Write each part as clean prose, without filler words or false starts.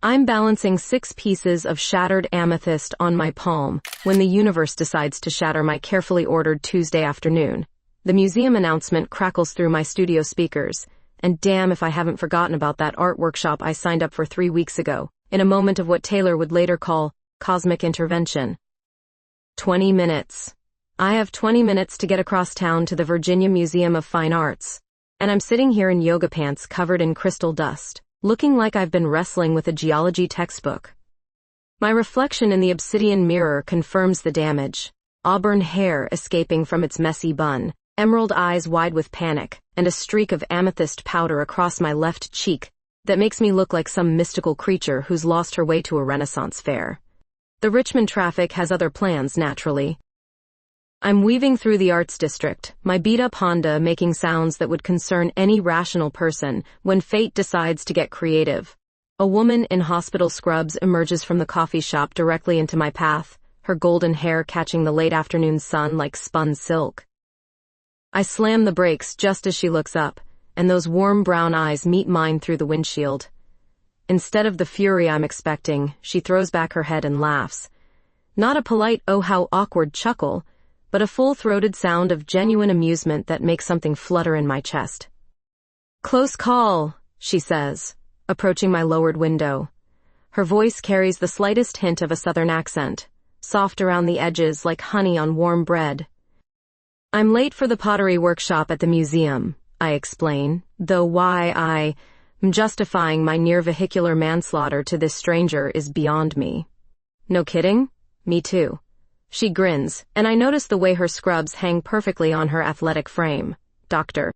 I'm balancing 6 pieces of shattered amethyst on my palm when the universe decides to shatter my carefully ordered Tuesday afternoon. The museum announcement crackles through my studio speakers, and damn if I haven't forgotten about that art workshop I signed up for 3 weeks ago, in a moment of what Taylor would later call cosmic intervention. 20 minutes. I have 20 minutes to get across town to the Virginia Museum of Fine Arts, and I'm sitting here in yoga pants covered in crystal dust, looking like I've been wrestling with a geology textbook. My reflection in the obsidian mirror confirms the damage. Auburn hair escaping from its messy bun, emerald eyes wide with panic, and a streak of amethyst powder across my left cheek that makes me look like some mystical creature who's lost her way to a Renaissance fair. The Richmond traffic has other plans, naturally. I'm weaving through the arts district, my beat-up Honda making sounds that would concern any rational person when fate decides to get creative. A woman in hospital scrubs emerges from the coffee shop directly into my path, her golden hair catching the late afternoon sun like spun silk. I slam the brakes just as she looks up, and those warm brown eyes meet mine through the windshield. Instead of the fury I'm expecting, she throws back her head and laughs. Not a polite "oh how awkward" chuckle, but a full-throated sound of genuine amusement that makes something flutter in my chest. "Close call," she says, approaching my lowered window. Her voice carries the slightest hint of a southern accent, soft around the edges like honey on warm bread. "I'm late for the pottery workshop at the museum," I explain, though why I'm justifying my near-vehicular manslaughter to this stranger is beyond me. "No kidding? Me too." She grins, and I notice the way her scrubs hang perfectly on her athletic frame. "Dr.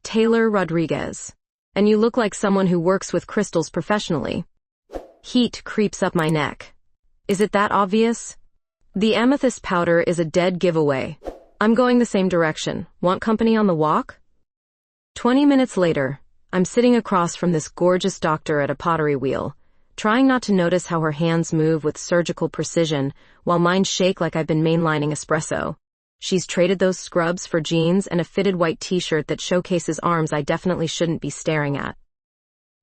Taylor Rodriguez. And you look like someone who works with crystals professionally." Heat creeps up my neck. Is it that obvious? The amethyst powder is a dead giveaway. I'm going the same direction. Want company on the walk? 20 minutes later, I'm sitting across from this gorgeous doctor at a pottery wheel, trying not to notice how her hands move with surgical precision while mine shake like I've been mainlining espresso. She's traded those scrubs for jeans and a fitted white t-shirt that showcases arms I definitely shouldn't be staring at.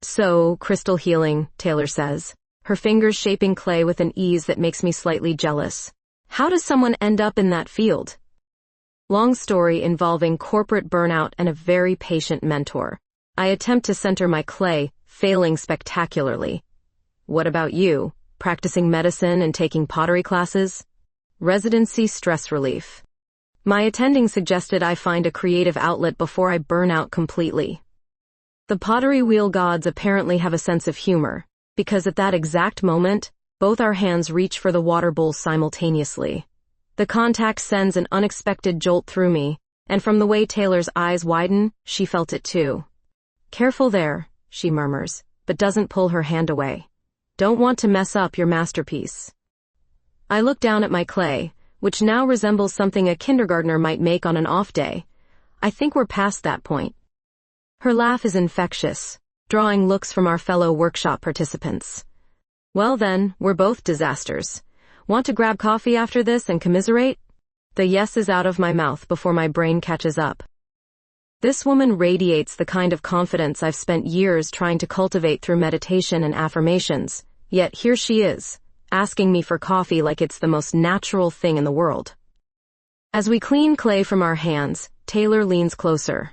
"So, crystal healing," Taylor says, her fingers shaping clay with an ease that makes me slightly jealous. How does someone end up in that field? Long story involving corporate burnout and a very patient mentor. I attempt to center my clay, failing spectacularly. "What about you? Practicing medicine and taking pottery classes?" "Residency stress relief." My attending suggested I find a creative outlet before I burn out completely. The pottery wheel gods apparently have a sense of humor, because at that exact moment, both our hands reach for the water bowl simultaneously. The contact sends an unexpected jolt through me, and from the way Taylor's eyes widen, she felt it too. "Careful there," she murmurs, but doesn't pull her hand away. "Don't want to mess up your masterpiece." I look down at my clay, which now resembles something a kindergartner might make on an off day. I think we're past that point. Her laugh is infectious, drawing looks from our fellow workshop participants. "Well then, we're both disasters. Want to grab coffee after this and commiserate?" The yes is out of my mouth before my brain catches up. This woman radiates the kind of confidence I've spent years trying to cultivate through meditation and affirmations, yet here she is, asking me for coffee like it's the most natural thing in the world. As we clean clay from our hands, Taylor leans closer.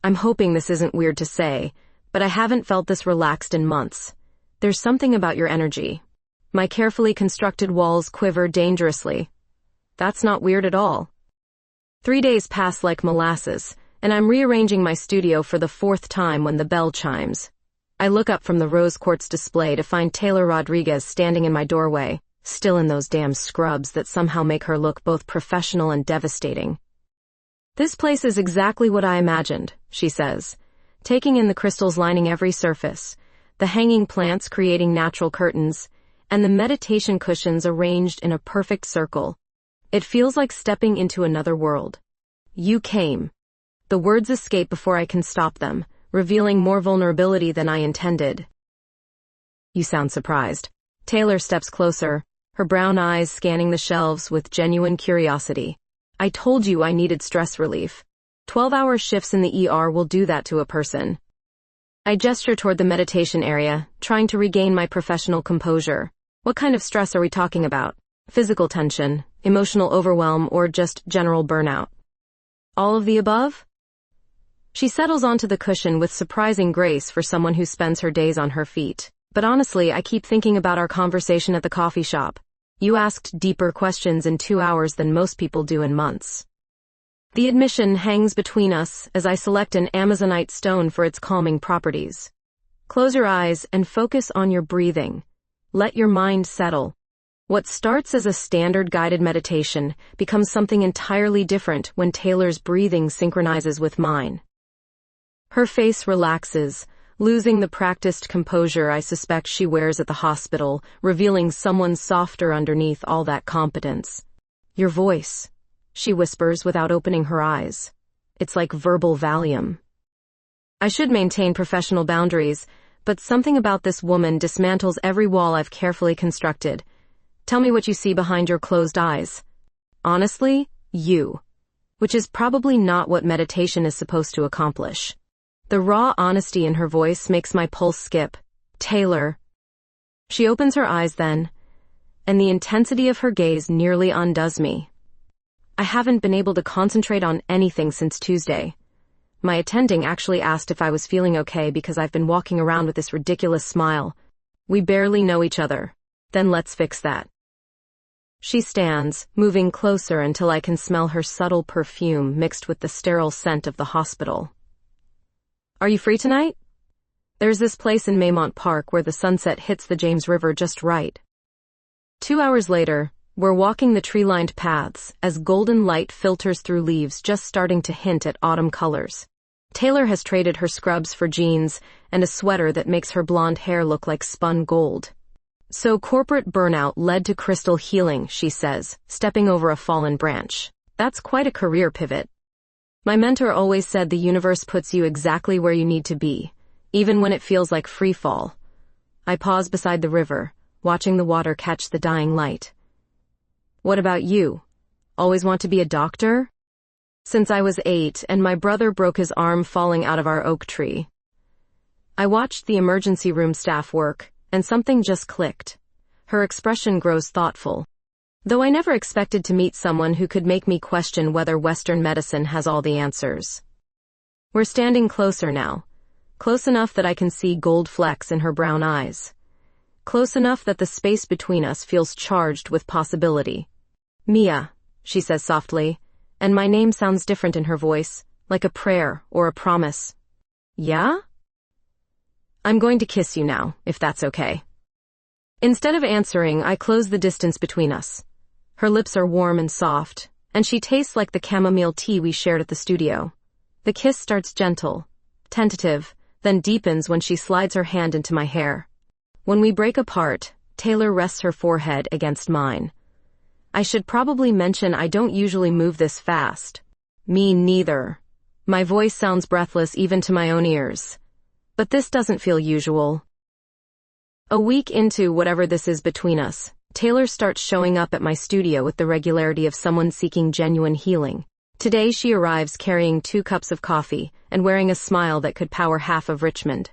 I'm hoping this isn't weird to say, but I haven't felt this relaxed in months. "There's something about your energy." My carefully constructed walls quiver dangerously. "That's not weird at all." 3 days pass like molasses, and I'm rearranging my studio for the 4th time when the bell chimes. I look up from the rose quartz display to find Taylor Rodriguez standing in my doorway, still in those damn scrubs that somehow make her look both professional and devastating. "This place is exactly what I imagined," she says, taking in the crystals lining every surface, the hanging plants creating natural curtains, and the meditation cushions arranged in a perfect circle. "It feels like stepping into another world." "You came." The words escape before I can stop them, revealing more vulnerability than I intended. "You sound surprised." Taylor steps closer, her brown eyes scanning the shelves with genuine curiosity. "I told you I needed stress relief. 12-hour shifts in the ER will do that to a person." I gesture toward the meditation area, trying to regain my professional composure. What kind of stress are we talking about? Physical tension, emotional overwhelm, or just general burnout? All of the above? She settles onto the cushion with surprising grace for someone who spends her days on her feet. But honestly, I keep thinking about our conversation at the coffee shop. You asked deeper questions in 2 hours than most people do in months. The admission hangs between us as I select an Amazonite stone for its calming properties. Close your eyes and focus on your breathing. Let your mind settle. What starts as a standard guided meditation becomes something entirely different when Taylor's breathing synchronizes with mine. Her face relaxes, losing the practiced composure I suspect she wears at the hospital, revealing someone softer underneath all that competence. Your voice, she whispers without opening her eyes. It's like verbal Valium. I should maintain professional boundaries, but something about this woman dismantles every wall I've carefully constructed. Tell me what you see behind your closed eyes. Honestly, you. Which is probably not what meditation is supposed to accomplish. The raw honesty in her voice makes my pulse skip. Taylor. She opens her eyes then, and the intensity of her gaze nearly undoes me. I haven't been able to concentrate on anything since Tuesday. My attending actually asked if I was feeling okay because I've been walking around with this ridiculous smile. We barely know each other. Then let's fix that. She stands, moving closer until I can smell her subtle perfume mixed with the sterile scent of the hospital. Are you free tonight? There's this place in Maymont Park where the sunset hits the James River just right. 2 hours later, we're walking the tree-lined paths as golden light filters through leaves just starting to hint at autumn colors. Taylor has traded her scrubs for jeans and a sweater that makes her blonde hair look like spun gold. So corporate burnout led to crystal healing, she says, stepping over a fallen branch. That's quite a career pivot. My mentor always said the universe puts you exactly where you need to be, even when it feels like free fall. I pause beside the river, watching the water catch the dying light. What about you? Always want to be a doctor? Since I was 8 and my brother broke his arm falling out of our oak tree. I watched the emergency room staff work, and something just clicked. Her expression grows thoughtful. Though I never expected to meet someone who could make me question whether Western medicine has all the answers. We're standing closer now. Close enough that I can see gold flecks in her brown eyes. Close enough that the space between us feels charged with possibility. Mia, she says softly, and my name sounds different in her voice, like a prayer or a promise. Yeah? I'm going to kiss you now, if that's okay. Instead of answering, I close the distance between us. Her lips are warm and soft, and she tastes like the chamomile tea we shared at the studio. The kiss starts gentle, tentative, then deepens when she slides her hand into my hair. When we break apart, Taylor rests her forehead against mine. I should probably mention I don't usually move this fast. Me neither. My voice sounds breathless even to my own ears. But this doesn't feel usual. A week into whatever this is between us, Taylor starts showing up at my studio with the regularity of someone seeking genuine healing. Today she arrives carrying 2 cups of coffee and wearing a smile that could power half of Richmond.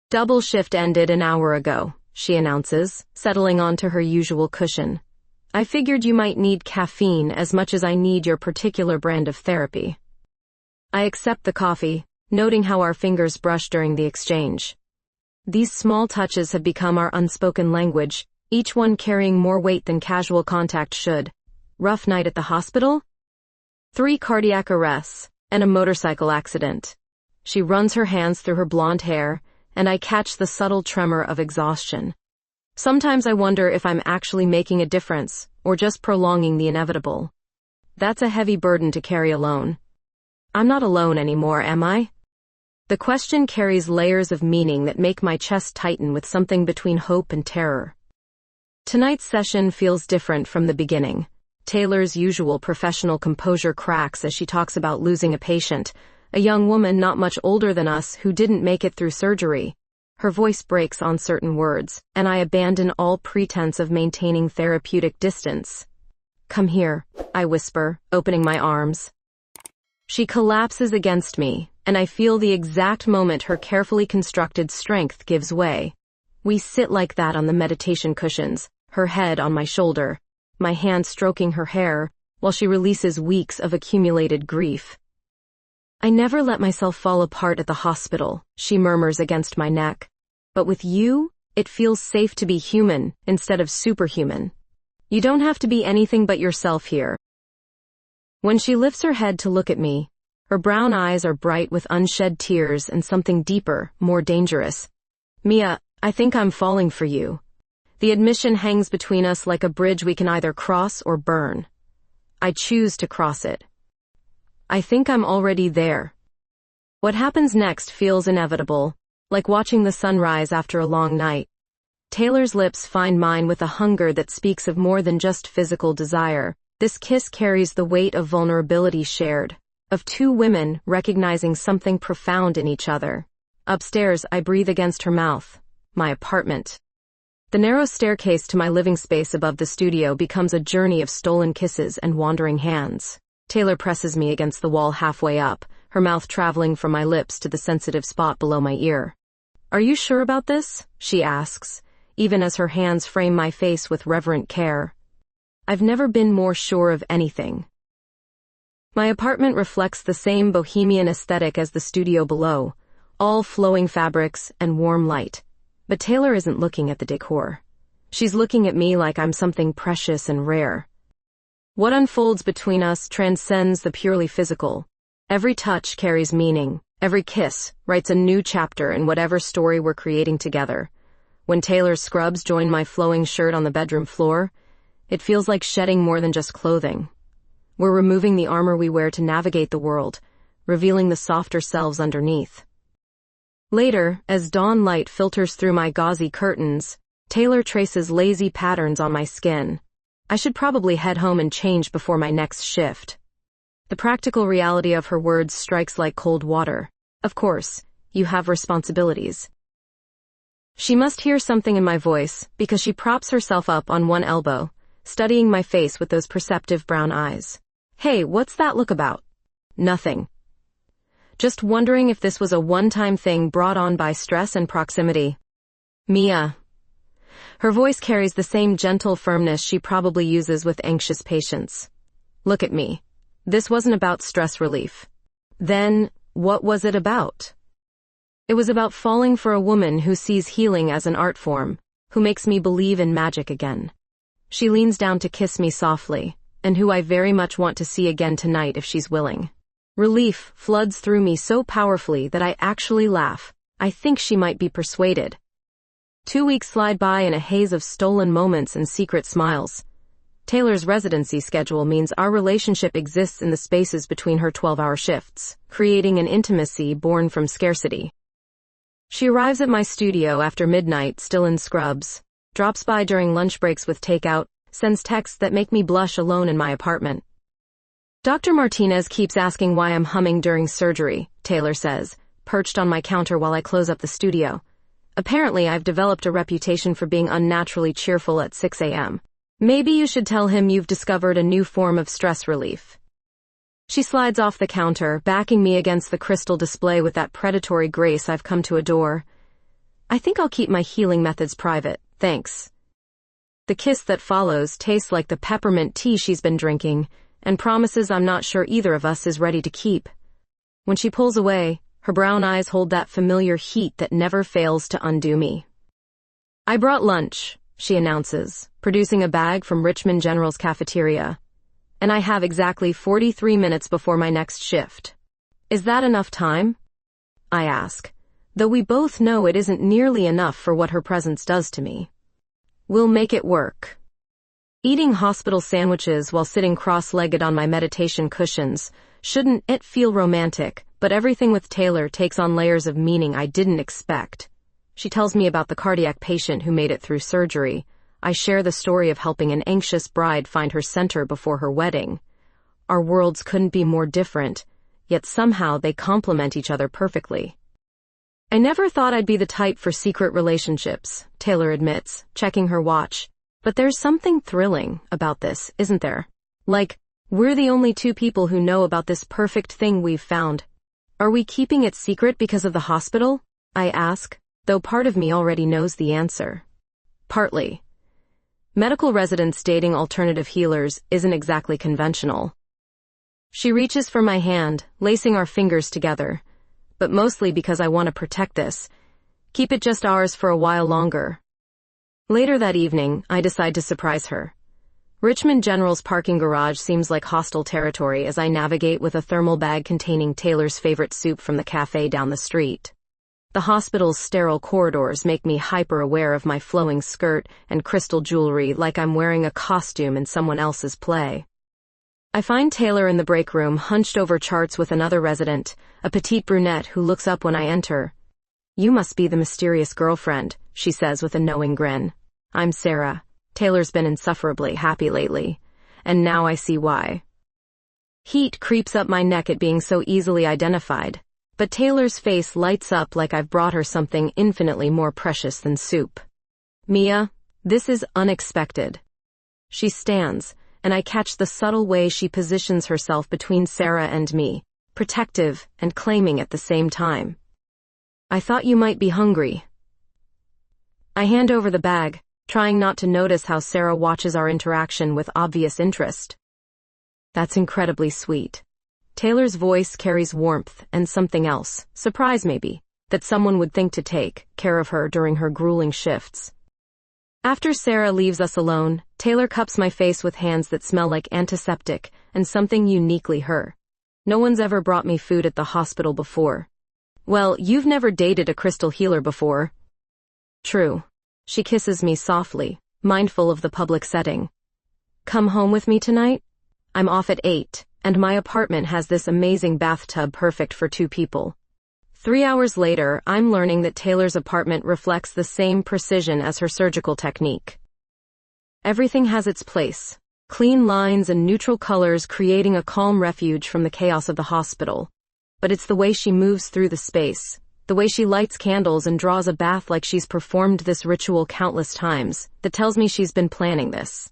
Double shift ended an hour ago, she announces, settling onto her usual cushion. I figured you might need caffeine as much as I need your particular brand of therapy. I accept the coffee, noting how our fingers brush during the exchange. These small touches have become our unspoken language, each one carrying more weight than casual contact should. Rough night at the hospital? 3 cardiac arrests, and a motorcycle accident. She runs her hands through her blonde hair, and I catch the subtle tremor of exhaustion. Sometimes I wonder if I'm actually making a difference, or just prolonging the inevitable. That's a heavy burden to carry alone. I'm not alone anymore, am I? The question carries layers of meaning that make my chest tighten with something between hope and terror. Tonight's session feels different from the beginning. Taylor's usual professional composure cracks as she talks about losing a patient, a young woman not much older than us who didn't make it through surgery. Her voice breaks on certain words, and I abandon all pretense of maintaining therapeutic distance. Come here, I whisper, opening my arms. She collapses against me, and I feel the exact moment her carefully constructed strength gives way. We sit like that on the meditation cushions, her head on my shoulder, my hand stroking her hair, while she releases weeks of accumulated grief. "I never let myself fall apart at the hospital," she murmurs against my neck. "But with you, it feels safe to be human instead of superhuman. You don't have to be anything but yourself here." When she lifts her head to look at me, her brown eyes are bright with unshed tears and something deeper, more dangerous. "Mia, I think I'm falling for you. The admission hangs between us like a bridge we can either cross or burn. I choose to cross it. I think I'm already there." What happens next feels inevitable, like watching the sunrise after a long night. Taylor's lips find mine with a hunger that speaks of more than just physical desire. This kiss carries the weight of vulnerability shared, of two women recognizing something profound in each other. Upstairs, I breathe against her mouth. My apartment. The narrow staircase to my living space above the studio becomes a journey of stolen kisses and wandering hands. Taylor presses me against the wall halfway up, her mouth traveling from my lips to the sensitive spot below my ear. "Are you sure about this?" she asks, even as her hands frame my face with reverent care. I've never been more sure of anything. My apartment reflects the same bohemian aesthetic as the studio below, all flowing fabrics and warm light. But Taylor isn't looking at the decor. She's looking at me like I'm something precious and rare. What unfolds between us transcends the purely physical. Every touch carries meaning. Every kiss writes a new chapter in whatever story we're creating together. When Taylor's scrubs join my flowing shirt on the bedroom floor, it feels like shedding more than just clothing. We're removing the armor we wear to navigate the world, revealing the softer selves underneath. Later, as dawn light filters through my gauzy curtains, Taylor traces lazy patterns on my skin. I should probably head home and change before my next shift. The practical reality of her words strikes like cold water. Of course, you have responsibilities. She must hear something in my voice, because she props herself up on one elbow, studying my face with those perceptive brown eyes. "Hey, what's that look about?" "Nothing. Just wondering if this was a one-time thing brought on by stress and proximity." "Mia." Her voice carries the same gentle firmness she probably uses with anxious patients. "Look at me. This wasn't about stress relief." "Then, what was it about?" "It was about falling for a woman who sees healing as an art form, who makes me believe in magic again." She leans down to kiss me softly, and who I very much want to see again tonight if she's willing. Relief floods through me so powerfully that I actually laugh. I think she might be persuaded. 2 weeks slide by in a haze of stolen moments and secret smiles. Taylor's residency schedule means our relationship exists in the spaces between her 12-hour shifts, creating an intimacy born from scarcity. She arrives at my studio after midnight, still in scrubs, drops by during lunch breaks with takeout, sends texts that make me blush alone in my apartment. "Dr. Martinez keeps asking why I'm humming during surgery," Taylor says, perched on my counter while I close up the studio. "Apparently, I've developed a reputation for being unnaturally cheerful at 6 a.m. Maybe you should tell him you've discovered a new form of stress relief." She slides off the counter, backing me against the crystal display with that predatory grace I've come to adore. "I think I'll keep my healing methods private, thanks." The kiss that follows tastes like the peppermint tea she's been drinking, and promises I'm not sure either of us is ready to keep. When she pulls away, her brown eyes hold that familiar heat that never fails to undo me. "I brought lunch," she announces, producing a bag from Richmond General's cafeteria. "And I have exactly 43 minutes before my next shift." "Is that enough time?" I ask, though we both know it isn't nearly enough for what her presence does to me. "We'll make it work." Eating hospital sandwiches while sitting cross-legged on my meditation cushions, shouldn't it feel romantic, but everything with Taylor takes on layers of meaning I didn't expect. She tells me about the cardiac patient who made it through surgery. I share the story of helping an anxious bride find her center before her wedding. Our worlds couldn't be more different, yet somehow they complement each other perfectly. "I never thought I'd be the type for secret relationships," Taylor admits, checking her watch. "But there's something thrilling about this, isn't there? Like, we're the only two people who know about this perfect thing we've found. Are we keeping it secret because of the hospital? I ask, though part of me already knows the answer. Partly. Medical residents dating alternative healers isn't exactly conventional. She reaches for my hand, lacing our fingers together, but mostly because I want to protect this. Keep it just ours for a while longer. Later that evening, I decide to surprise her. Richmond General's parking garage seems like hostile territory as I navigate with a thermal bag containing Taylor's favorite soup from the cafe down the street. The hospital's sterile corridors make me hyper-aware of my flowing skirt and crystal jewelry like I'm wearing a costume in someone else's play. I find Taylor in the break room hunched over charts with another resident, a petite brunette who looks up when I enter. "You must be the mysterious girlfriend," she says with a knowing grin. "I'm Sarah. Taylor's been insufferably happy lately, and now I see why." Heat creeps up my neck at being so easily identified, but Taylor's face lights up like I've brought her something infinitely more precious than soup. "Mia, this is unexpected." She stands, and I catch the subtle way she positions herself between Sarah and me, protective and claiming at the same time. "I thought you might be hungry." I hand over the bag, trying not to notice how Sarah watches our interaction with obvious interest. "That's incredibly sweet." Taylor's voice carries warmth and something else, surprise maybe, that someone would think to take care of her during her grueling shifts. After Sarah leaves us alone, Taylor cups my face with hands that smell like antiseptic and something uniquely her. "No one's ever brought me food at the hospital before." "Well, you've never dated a crystal healer before." "True." She kisses me softly, mindful of the public setting. "Come home with me tonight? I'm off at 8, and my apartment has this amazing bathtub perfect for 2 people. 3 hours later, I'm learning that Taylor's apartment reflects the same precision as her surgical technique. Everything has its place. Clean lines and neutral colors creating a calm refuge from the chaos of the hospital. But it's the way she moves through the space, the way she lights candles and draws a bath like she's performed this ritual countless times, that tells me she's been planning this.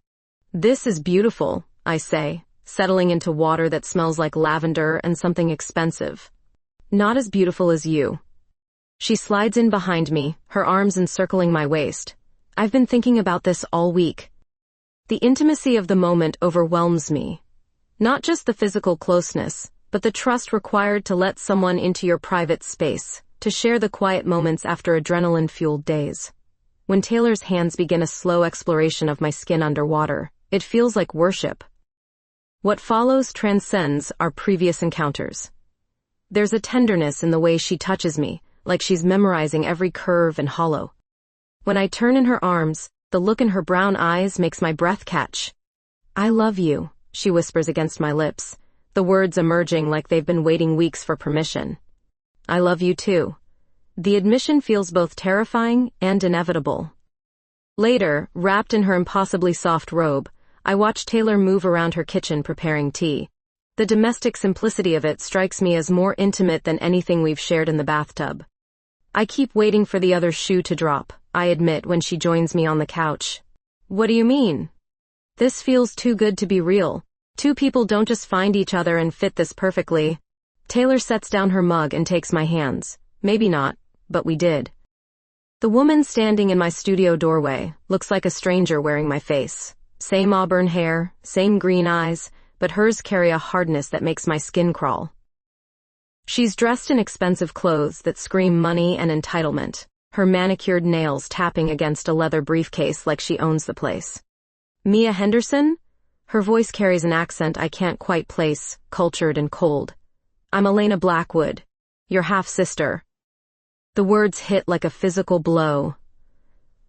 "This is beautiful," I say, settling into water that smells like lavender and something expensive. "Not as beautiful as you." She slides in behind me, her arms encircling my waist. "I've been thinking about this all week." The intimacy of the moment overwhelms me. Not just the physical closeness, but the trust required to let someone into your private space, to share the quiet moments after adrenaline-fueled days. When Taylor's hands begin a slow exploration of my skin underwater, it feels like worship. What follows transcends our previous encounters. There's a tenderness in the way she touches me, like she's memorizing every curve and hollow. When I turn in her arms, the look in her brown eyes makes my breath catch. "I love you," she whispers against my lips, the words emerging like they've been waiting weeks for permission. "I love you too." The admission feels both terrifying and inevitable. Later, wrapped in her impossibly soft robe, I watch Taylor move around her kitchen preparing tea. The domestic simplicity of it strikes me as more intimate than anything we've shared in the bathtub. I keep waiting for the other shoe to drop, I admit when she joins me on the couch. "What do you mean?" "This feels too good to be real. 2 people don't just find each other and fit this perfectly." Taylor sets down her mug and takes my hands. Maybe not, but we did. The woman standing in my studio doorway looks like a stranger wearing my face. Same auburn hair, same green eyes, but hers carry a hardness that makes my skin crawl. She's dressed in expensive clothes that scream money and entitlement, her manicured nails tapping against a leather briefcase like she owns the place. "Mia Henderson?" Her voice carries an accent I can't quite place, cultured and cold. "I'm Elena Blackwood, your half-sister." The words hit like a physical blow.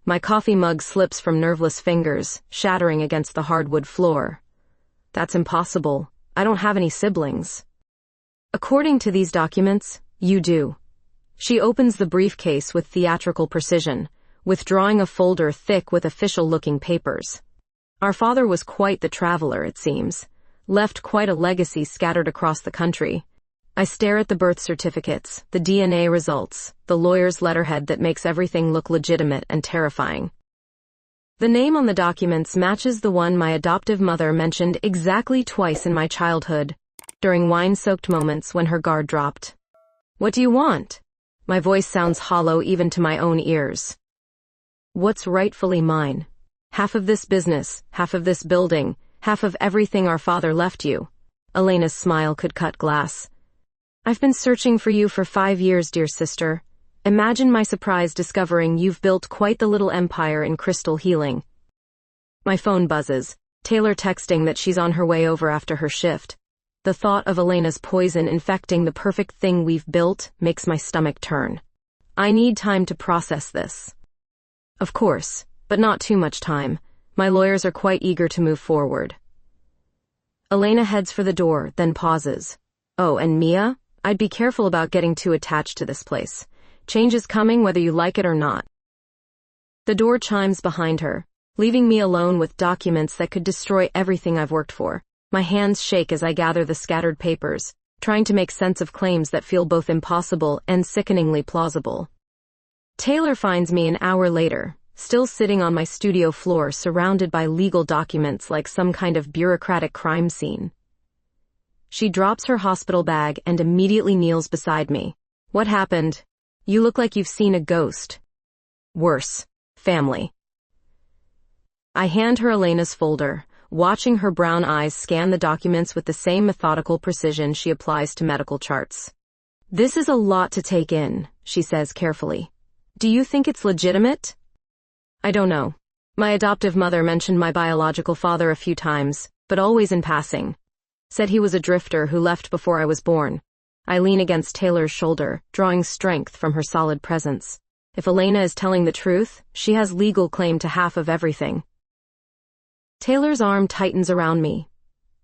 My coffee mug slips from nerveless fingers, shattering against the hardwood floor. "That's impossible. I don't have any siblings." "According to these documents, you do." She opens the briefcase with theatrical precision, withdrawing a folder thick with official-looking papers. Our father was quite the traveler, it seems, left quite a legacy scattered across the country. I stare at the birth certificates, the DNA results, the lawyer's letterhead that makes everything look legitimate and terrifying. The name on the documents matches the one my adoptive mother mentioned exactly twice in my childhood, during wine-soaked moments when her guard dropped. What do you want? My voice sounds hollow even to my own ears. What's rightfully mine? Half of this business, half of this building, half of everything our father left you. Elena's smile could cut glass. I've been searching for you for 5 years, dear sister. Imagine my surprise discovering you've built quite the little empire in crystal healing. My phone buzzes, Taylor texting that she's on her way over after her shift. The thought of Elena's poison infecting the perfect thing we've built makes my stomach turn. I need time to process this. Of course, but not too much time. My lawyers are quite eager to move forward. Elena heads for the door, then pauses. Oh, and Mia? I'd be careful about getting too attached to this place. Change is coming whether you like it or not. The door chimes behind her, leaving me alone with documents that could destroy everything I've worked for. My hands shake as I gather the scattered papers, trying to make sense of claims that feel both impossible and sickeningly plausible. Taylor finds me an hour later, still sitting on my studio floor surrounded by legal documents like some kind of bureaucratic crime scene. She drops her hospital bag and immediately kneels beside me. What happened? You look like you've seen a ghost. Worse, family. I hand her Elena's folder, watching her brown eyes scan the documents with the same methodical precision she applies to medical charts. This is a lot to take in, she says carefully. Do you think it's legitimate? I don't know. My adoptive mother mentioned my biological father a few times, but always in passing. Said he was a drifter who left before I was born. I lean against Taylor's shoulder, drawing strength from her solid presence. If Elena is telling the truth, she has legal claim to half of everything. Taylor's arm tightens around me.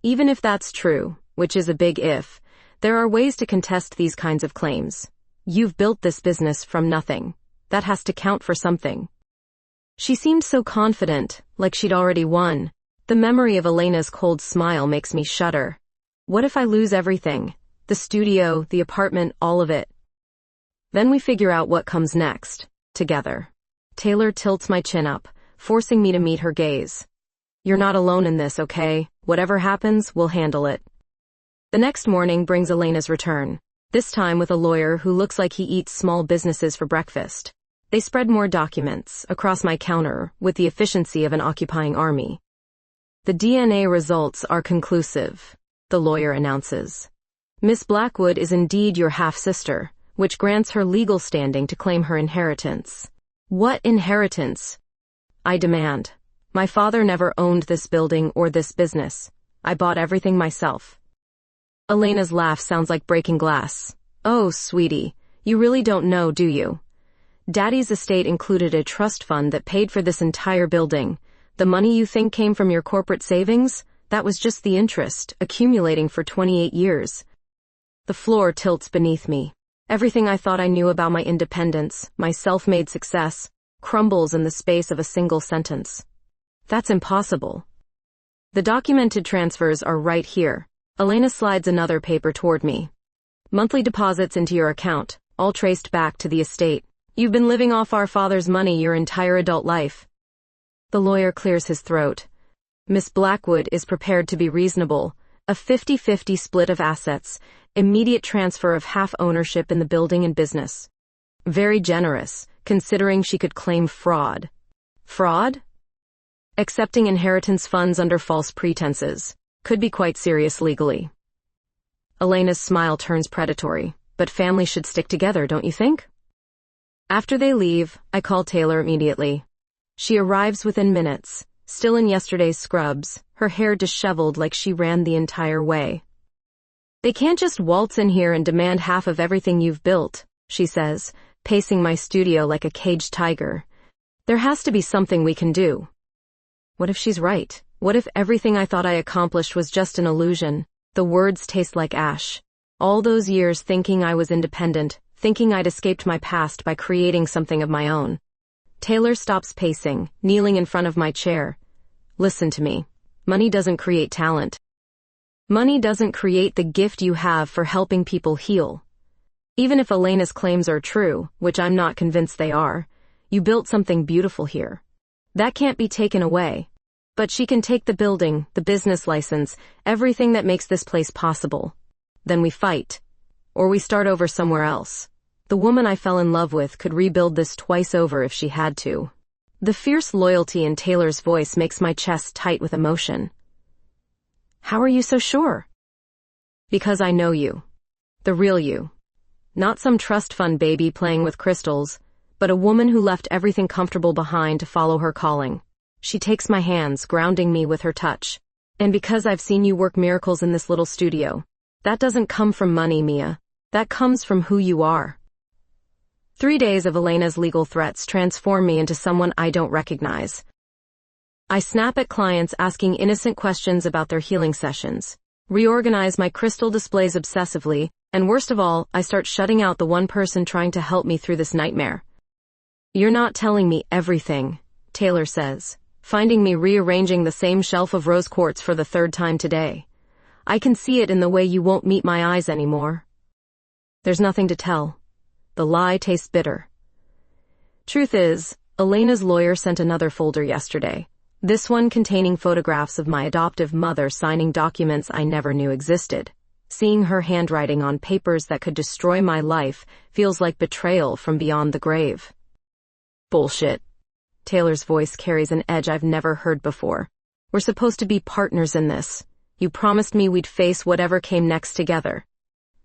Even if that's true, which is a big if, there are ways to contest these kinds of claims. You've built this business from nothing. That has to count for something. She seemed so confident, like she'd already won. The memory of Elena's cold smile makes me shudder. What if I lose everything? The studio, the apartment, all of it. Then we figure out what comes next, together. Taylor tilts my chin up, forcing me to meet her gaze. You're not alone in this, okay? Whatever happens, we'll handle it. The next morning brings Elena's return, this time with a lawyer who looks like he eats small businesses for breakfast. They spread more documents across my counter with the efficiency of an occupying army. The DNA results are conclusive, the lawyer announces. Miss Blackwood is indeed your half-sister, which grants her legal standing to claim her inheritance. What inheritance? I demand. My father never owned this building or this business. I bought everything myself. Elena's laugh sounds like breaking glass. Oh, sweetie, you really don't know, do you? Daddy's estate included a trust fund that paid for this entire building. The money you think came from your corporate savings? That was just the interest, accumulating for 28 years. The floor tilts beneath me. Everything I thought I knew about my independence, my self-made success, crumbles in the space of a single sentence. That's impossible. The documented transfers are right here. Elena slides another paper toward me. Monthly deposits into your account, all traced back to the estate. You've been living off our father's money your entire adult life. The lawyer clears his throat. Miss Blackwood is prepared to be reasonable. A 50-50 split of assets, immediate transfer of half ownership in the building and business. Very generous, considering she could claim fraud. Fraud? Accepting inheritance funds under false pretenses. Could be quite serious legally. Elena's smile turns predatory. But families should stick together, don't you think? After they leave, I call Taylor immediately. She arrives within minutes, still in yesterday's scrubs, her hair disheveled like she ran the entire way. They can't just waltz in here and demand half of everything you've built, she says, pacing my studio like a caged tiger. There has to be something we can do. What if she's right? What if everything I thought I accomplished was just an illusion? The words taste like ash. All those years thinking I was independent, thinking I'd escaped my past by creating something of my own. Taylor stops pacing, kneeling in front of my chair. Listen to me. Money doesn't create talent. Money doesn't create the gift you have for helping people heal. Even if Elena's claims are true, which I'm not convinced they are, you built something beautiful here. That can't be taken away. But she can take the building, the business license, everything that makes this place possible. Then we fight. or we start over somewhere else. The woman I fell in love with could rebuild this twice over if she had to. The fierce loyalty in Taylor's voice makes my chest tight with emotion. How are you so sure? Because I know you. The real you. Not some trust fund baby playing with crystals, but a woman who left everything comfortable behind to follow her calling. She takes my hands, grounding me with her touch. And because I've seen you work miracles in this little studio, that doesn't come from money, Mia. That comes from who you are. 3 days of Elena's legal threats transform me into someone I don't recognize. I snap at clients asking innocent questions about their healing sessions, reorganize my crystal displays obsessively, and worst of all, I start shutting out the one person trying to help me through this nightmare. You're not telling me everything, Taylor says, finding me rearranging the same shelf of rose quartz for the 3rd time today. I can see it in the way you won't meet my eyes anymore. There's nothing to tell. The lie tastes bitter. Truth is, Elena's lawyer sent another folder yesterday. This one containing photographs of my adoptive mother signing documents I never knew existed. Seeing her handwriting on papers that could destroy my life feels like betrayal from beyond the grave. Bullshit. Taylor's voice carries an edge I've never heard before. We're supposed to be partners in this. You promised me we'd face whatever came next together.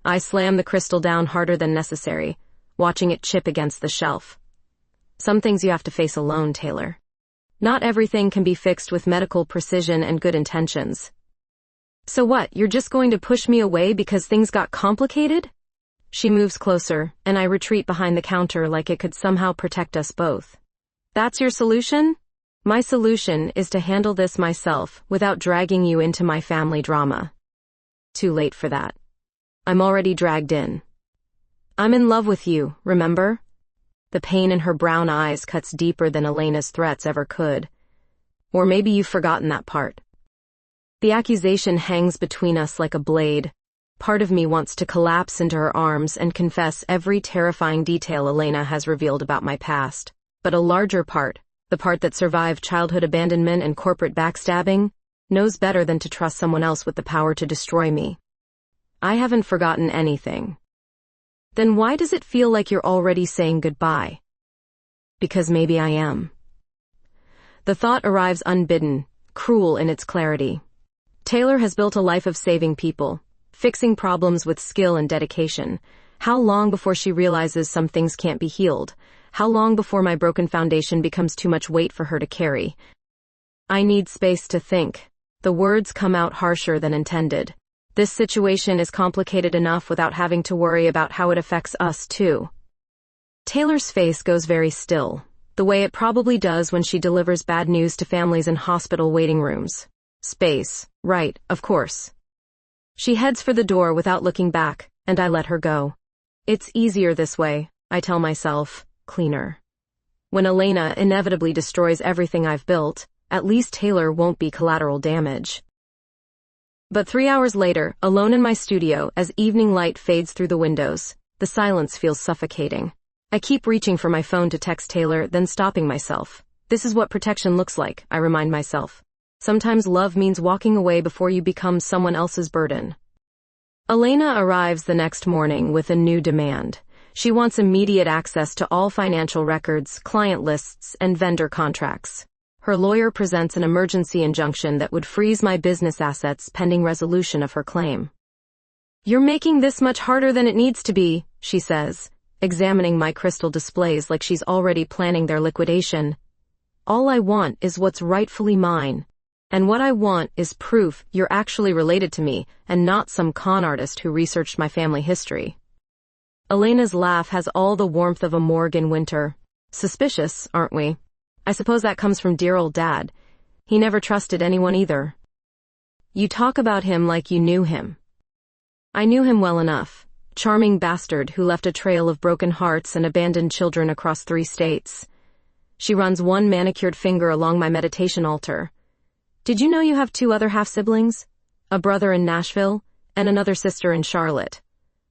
I slam the crystal down harder than necessary, watching it chip against the shelf. Some things you have to face alone, Taylor. Not everything can be fixed with medical precision and good intentions. So what, you're just going to push me away because things got complicated? She moves closer, and I retreat behind the counter like it could somehow protect us both. That's your solution? My solution is to handle this myself without dragging you into my family drama. Too late for that. I'm already dragged in. I'm in love with you, remember? The pain in her brown eyes cuts deeper than Elena's threats ever could. Or maybe you've forgotten that part. The accusation hangs between us like a blade. Part of me wants to collapse into her arms and confess every terrifying detail Elena has revealed about my past. But a larger part, the part that survived childhood abandonment and corporate backstabbing, knows better than to trust someone else with the power to destroy me. I haven't forgotten anything. Then why does it feel like you're already saying goodbye? Because maybe I am. The thought arrives unbidden, cruel in its clarity. Taylor has built a life of saving people, fixing problems with skill and dedication. How long before she realizes some things can't be healed? How long before my broken foundation becomes too much weight for her to carry? I need space to think. The words come out harsher than intended. This situation is complicated enough without having to worry about how it affects us too. Taylor's face goes very still, the way it probably does when she delivers bad news to families in hospital waiting rooms. Space, right, of course. She heads for the door without looking back, and I let her go. It's easier this way, I tell myself, cleaner. When Elena inevitably destroys everything I've built, at least Taylor won't be collateral damage. But 3 hours later, alone in my studio, as evening light fades through the windows, the silence feels suffocating. I keep reaching for my phone to text Taylor, then stopping myself. This is what protection looks like, I remind myself. Sometimes love means walking away before you become someone else's burden. Elena arrives the next morning with a new demand. She wants immediate access to all financial records, client lists, and vendor contracts. Her lawyer presents an emergency injunction that would freeze my business assets pending resolution of her claim. You're making this much harder than it needs to be, she says, examining my crystal displays like she's already planning their liquidation. All I want is what's rightfully mine. And what I want is proof you're actually related to me and not some con artist who researched my family history. Elena's laugh has all the warmth of a morgue in winter. Suspicious, aren't we? I suppose that comes from dear old Dad. He never trusted anyone either. You talk about him like you knew him. I knew him well enough. Charming bastard who left a trail of broken hearts and abandoned children across 3 states. She runs one manicured finger along my meditation altar. Did you know you have 2 other half-siblings? A brother in Nashville, and another sister in Charlotte.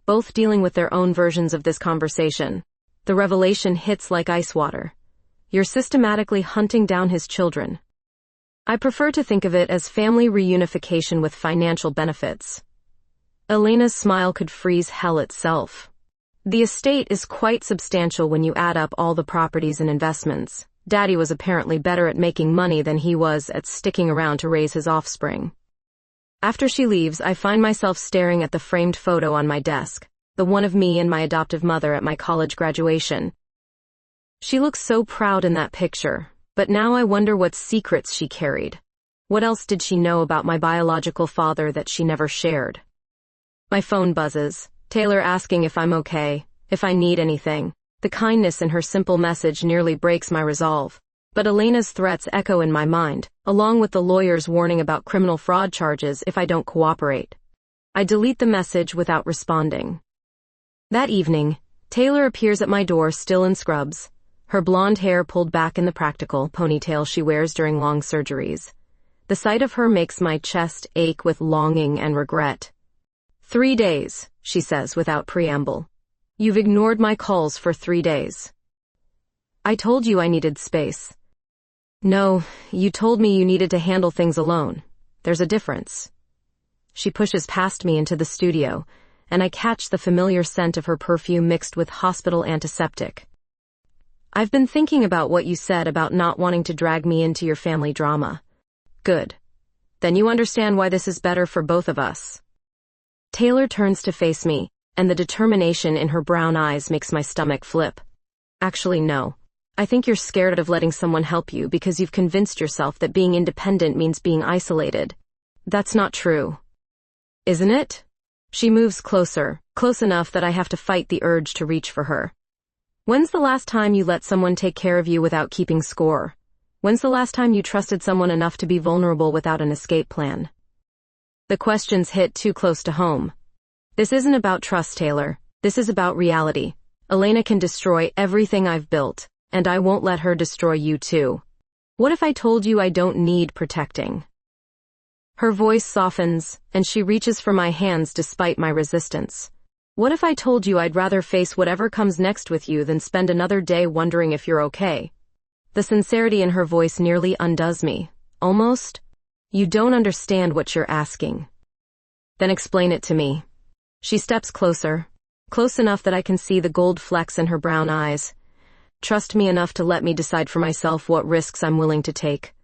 Both dealing with their own versions of this conversation. The revelation hits like ice water. You're systematically hunting down his children. I prefer to think of it as family reunification with financial benefits. Elena's smile could freeze hell itself. The estate is quite substantial when you add up all the properties and investments. Daddy was apparently better at making money than he was at sticking around to raise his offspring. After she leaves, I find myself staring at the framed photo on my desk, the one of me and my adoptive mother at my college graduation. She looks so proud in that picture, but now I wonder what secrets she carried. What else did she know about my biological father that she never shared? My phone buzzes, Taylor asking if I'm okay, if I need anything. The kindness in her simple message nearly breaks my resolve. But Elena's threats echo in my mind, along with the lawyer's warning about criminal fraud charges if I don't cooperate. I delete the message without responding. That evening, Taylor appears at my door still in scrubs, her blonde hair pulled back in the practical ponytail she wears during long surgeries. The sight of her makes my chest ache with longing and regret. 3 days, she says without preamble. You've ignored my calls for 3 days. I told you I needed space. No, you told me you needed to handle things alone. There's a difference. She pushes past me into the studio, and I catch the familiar scent of her perfume mixed with hospital antiseptic. I've been thinking about what you said about not wanting to drag me into your family drama. Good. Then you understand why this is better for both of us. Taylor turns to face me, and the determination in her brown eyes makes my stomach flip. Actually, no. I think you're scared of letting someone help you because you've convinced yourself that being independent means being isolated. That's not true. Isn't it? She moves closer, close enough that I have to fight the urge to reach for her. When's the last time you let someone take care of you without keeping score? When's the last time you trusted someone enough to be vulnerable without an escape plan? The questions hit too close to home. This isn't about trust, Taylor. This is about reality. Elena can destroy everything I've built, and I won't let her destroy you too. What if I told you I don't need protecting? Her voice softens, and she reaches for my hands despite my resistance. What if I told you I'd rather face whatever comes next with you than spend another day wondering if you're okay? The sincerity in her voice nearly undoes me. Almost. You don't understand what you're asking. Then explain it to me. She steps closer, close enough that I can see the gold flecks in her brown eyes. Trust me enough to let me decide for myself what risks I'm willing to take.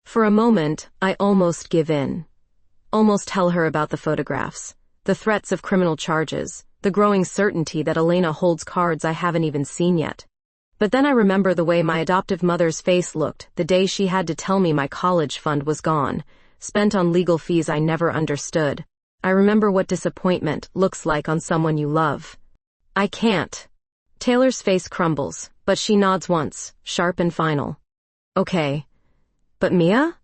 For a moment, I almost give in. Almost tell her about the photographs, the threats of criminal charges, the growing certainty that Elena holds cards I haven't even seen yet. But then I remember the way my adoptive mother's face looked the day she had to tell me my college fund was gone, spent on legal fees I never understood. I remember what disappointment looks like on someone you love. I can't. Taylor's face crumbles, but she nods once, sharp and final. Okay. But Mia?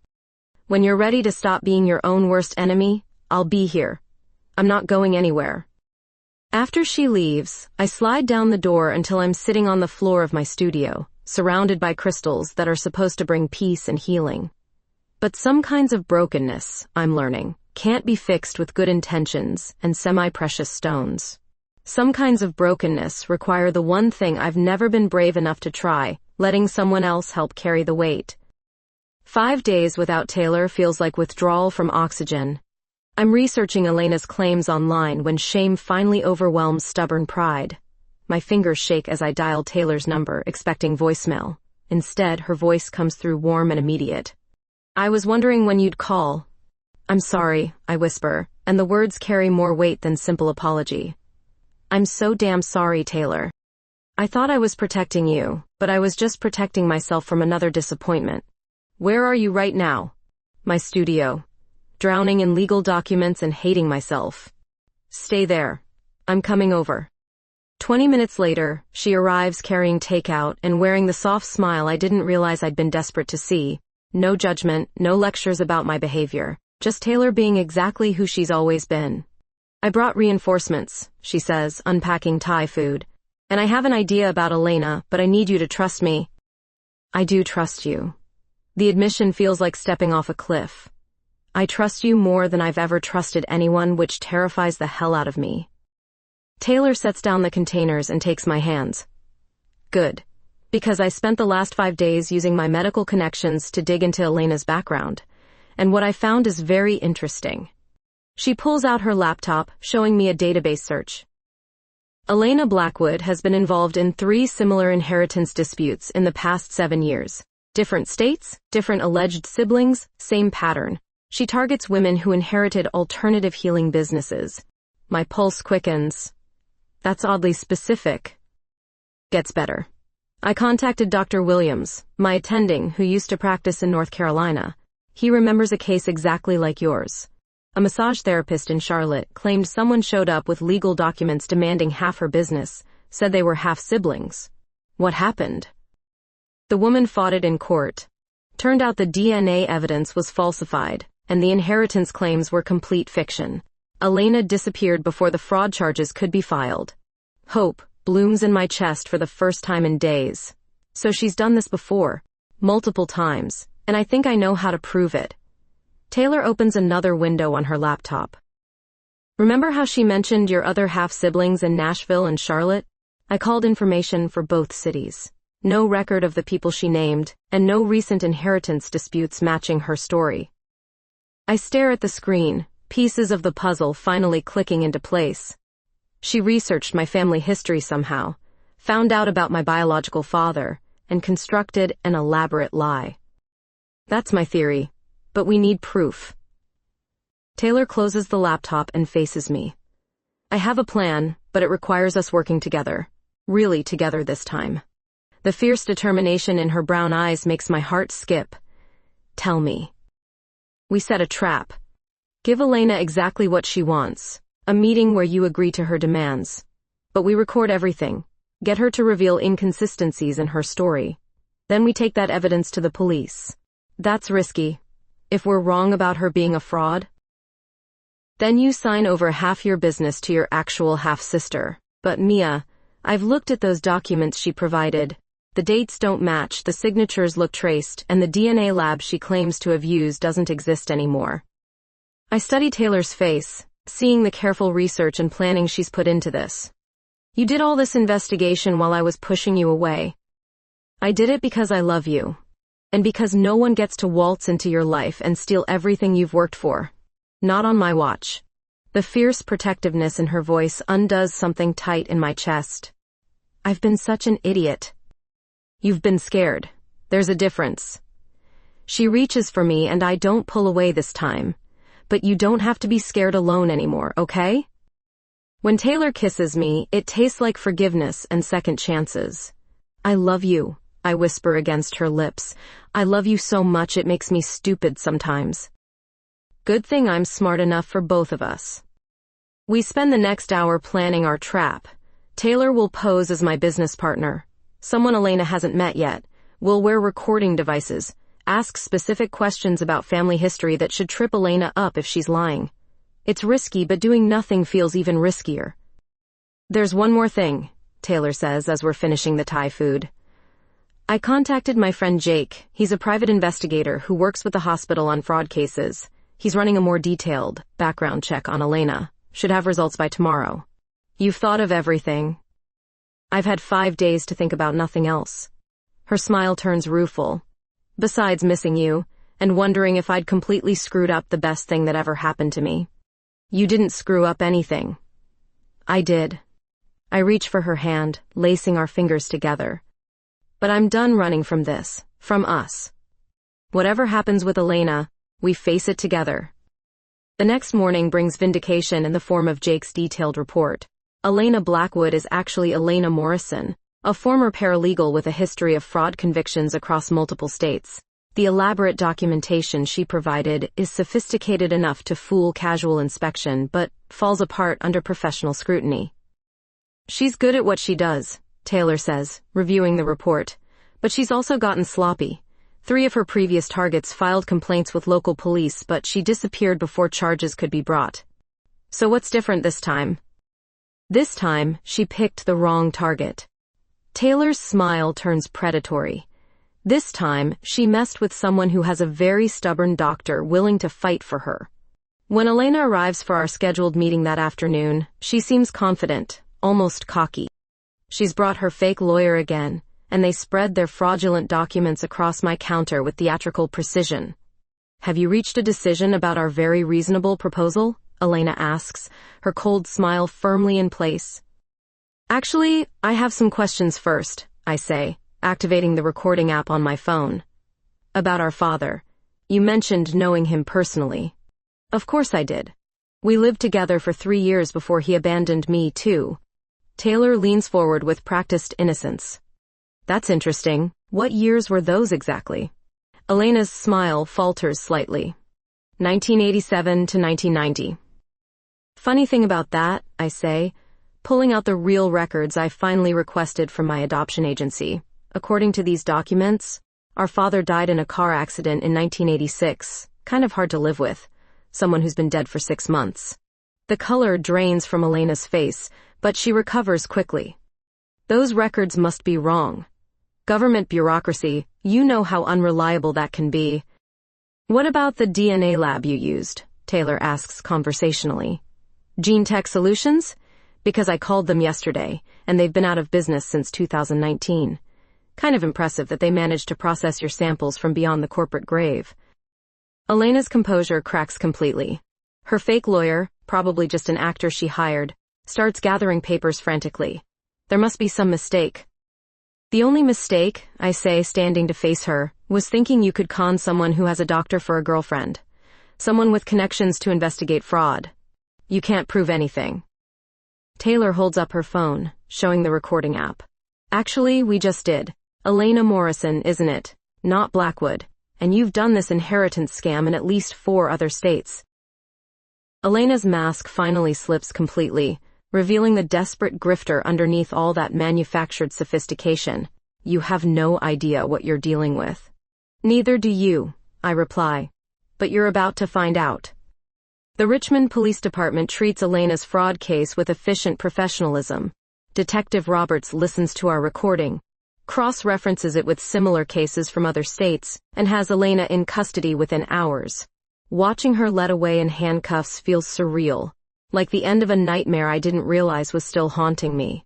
When you're ready to stop being your own worst enemy, I'll be here. I'm not going anywhere. After she leaves, I slide down the door until I'm sitting on the floor of my studio, surrounded by crystals that are supposed to bring peace and healing. But some kinds of brokenness, I'm learning, can't be fixed with good intentions and semi-precious stones. Some kinds of brokenness require the one thing I've never been brave enough to try, letting someone else help carry the weight. 5 days without Taylor feels like withdrawal from oxygen. I'm researching Elena's claims online when shame finally overwhelms stubborn pride. My fingers shake as I dial Taylor's number, expecting voicemail. Instead, her voice comes through warm and immediate. I was wondering when you'd call. I'm sorry, I whisper, and the words carry more weight than simple apology. I'm so damn sorry, Taylor. I thought I was protecting you, but I was just protecting myself from another disappointment. Where are you right now? My studio. Drowning in legal documents and hating myself. Stay there. I'm coming over. 20 minutes later, she arrives carrying takeout and wearing the soft smile I didn't realize I'd been desperate to see. No judgment, no lectures about my behavior. Just Taylor being exactly who she's always been. I brought reinforcements, she says, unpacking Thai food. And I have an idea about Elena, but I need you to trust me. I do trust you. The admission feels like stepping off a cliff. I trust you more than I've ever trusted anyone, which terrifies the hell out of me. Taylor sets down the containers and takes my hands. Good. Because I spent the last 5 days using my medical connections to dig into Elena's background. And what I found is very interesting. She pulls out her laptop, showing me a database search. Elena Blackwood has been involved in 3 similar inheritance disputes in the past 7 years. Different states, different alleged siblings, same pattern. She targets women who inherited alternative healing businesses. My pulse quickens. That's oddly specific. Gets better. I contacted Dr. Williams, my attending, who used to practice in North Carolina. He remembers a case exactly like yours. A massage therapist in Charlotte claimed someone showed up with legal documents demanding half her business, said they were half-siblings. What happened? The woman fought it in court. Turned out the DNA evidence was falsified, and the inheritance claims were complete fiction. Elena disappeared before the fraud charges could be filed. Hope blooms in my chest for the first time in days. So she's done this before, multiple times, and I think I know how to prove it. Taylor opens another window on her laptop. Remember how she mentioned your other half-siblings in Nashville and Charlotte? I called information for both cities. No record of the people she named, and no recent inheritance disputes matching her story. I stare at the screen, pieces of the puzzle finally clicking into place. She researched my family history somehow, found out about my biological father, and constructed an elaborate lie. That's my theory, but we need proof. Taylor closes the laptop and faces me. I have a plan, but it requires us working together. Really together this time. The fierce determination in her brown eyes makes my heart skip. Tell me. We set a trap. Give Elena exactly what she wants. A meeting where you agree to her demands. But we record everything. Get her to reveal inconsistencies in her story. Then we take that evidence to the police. That's risky. If we're wrong about her being a fraud, then you sign over half your business to your actual half-sister. But Mia, I've looked at those documents she provided. The dates don't match, the signatures look traced, and the DNA lab she claims to have used doesn't exist anymore. I study Taylor's face, seeing the careful research and planning she's put into this. You did all this investigation while I was pushing you away. I did it because I love you. And because no one gets to waltz into your life and steal everything you've worked for. Not on my watch. The fierce protectiveness in her voice undoes something tight in my chest. I've been such an idiot. You've been scared. There's a difference. She reaches for me and I don't pull away this time. But you don't have to be scared alone anymore, okay? When Taylor kisses me, it tastes like forgiveness and second chances. I love you. I whisper against her lips. I love you so much it makes me stupid sometimes. Good thing I'm smart enough for both of us. We spend the next hour planning our trap. Taylor will pose as my business partner. Someone Elena hasn't met yet. We'll wear recording devices. Ask specific questions about family history that should trip Elena up if she's lying. It's risky, but doing nothing feels even riskier. There's one more thing, Taylor says as we're finishing the Thai food. I contacted my friend Jake. He's a private investigator who works with the hospital on fraud cases. He's running a more detailed background check on Elena. Should have results by tomorrow. You've thought of everything. I've had 5 days to think about nothing else. Her smile turns rueful. Besides missing you, and wondering if I'd completely screwed up the best thing that ever happened to me. You didn't screw up anything. I did. I reach for her hand, lacing our fingers together. But I'm done running from this, from us. Whatever happens with Elena, we face it together. The next morning brings vindication in the form of Jake's detailed report. Elena Blackwood is actually Elena Morrison, a former paralegal with a history of fraud convictions across multiple states. The elaborate documentation she provided is sophisticated enough to fool casual inspection, but falls apart under professional scrutiny. She's good at what she does, Taylor says, reviewing the report. But she's also gotten sloppy. 3 of her previous targets filed complaints with local police, but she disappeared before charges could be brought. So what's different this time? This time, she picked the wrong target. Taylor's smile turns predatory. This time, she messed with someone who has a very stubborn doctor willing to fight for her. When Elena arrives for our scheduled meeting that afternoon, she seems confident, almost cocky. She's brought her fake lawyer again, and they spread their fraudulent documents across my counter with theatrical precision. Have you reached a decision about our very reasonable proposal? Elena asks, her cold smile firmly in place. Actually, I have some questions first, I say, activating the recording app on my phone. About our father. You mentioned knowing him personally. Of course I did. We lived together for 3 years before he abandoned me, too. Taylor leans forward with practiced innocence. That's interesting. What years were those exactly? Elena's smile falters slightly. 1987 to 1990. Funny thing about that, I say, pulling out the real records I finally requested from my adoption agency. According to these documents, our father died in a car accident in 1986. Kind of hard to live with. Someone who's been dead for 6 months. The color drains from Elena's face, but she recovers quickly. Those records must be wrong. Government bureaucracy, you know how unreliable that can be. What about the DNA lab you used? Taylor asks conversationally. Gene Tech Solutions? Because I called them yesterday, and they've been out of business since 2019. Kind of impressive that they managed to process your samples from beyond the corporate grave. Elena's composure cracks completely. Her fake lawyer, probably just an actor she hired, starts gathering papers frantically. There must be some mistake. The only mistake, I say, standing to face her, was thinking you could con someone who has a doctor for a girlfriend. Someone with connections to investigate fraud. You can't prove anything. Taylor holds up her phone, showing the recording app. Actually, we just did. Elena Morrison, isn't it? Not Blackwood. And you've done this inheritance scam in at least 4 other states. Elena's mask finally slips completely, revealing the desperate grifter underneath all that manufactured sophistication. You have no idea what you're dealing with. Neither do you, I reply. But you're about to find out. The Richmond Police Department treats Elena's fraud case with efficient professionalism. Detective Roberts listens to our recording, cross-references it with similar cases from other states, and has Elena in custody within hours. Watching her led away in handcuffs feels surreal, like the end of a nightmare I didn't realize was still haunting me.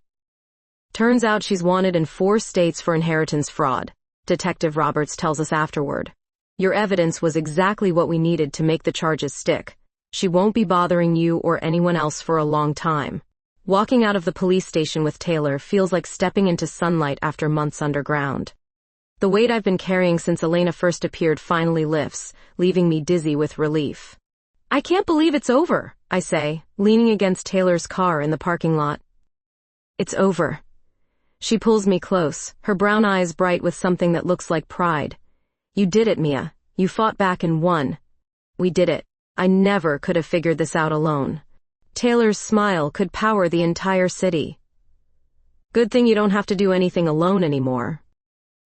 Turns out she's wanted in 4 states for inheritance fraud, Detective Roberts tells us afterward. Your evidence was exactly what we needed to make the charges stick. She won't be bothering you or anyone else for a long time. Walking out of the police station with Taylor feels like stepping into sunlight after months underground. The weight I've been carrying since Elena first appeared finally lifts, leaving me dizzy with relief. I can't believe it's over, I say, leaning against Taylor's car in the parking lot. It's over. She pulls me close, her brown eyes bright with something that looks like pride. You did it, Mia. You fought back and won. We did it. I never could have figured this out alone. Taylor's smile could power the entire city. Good thing you don't have to do anything alone anymore.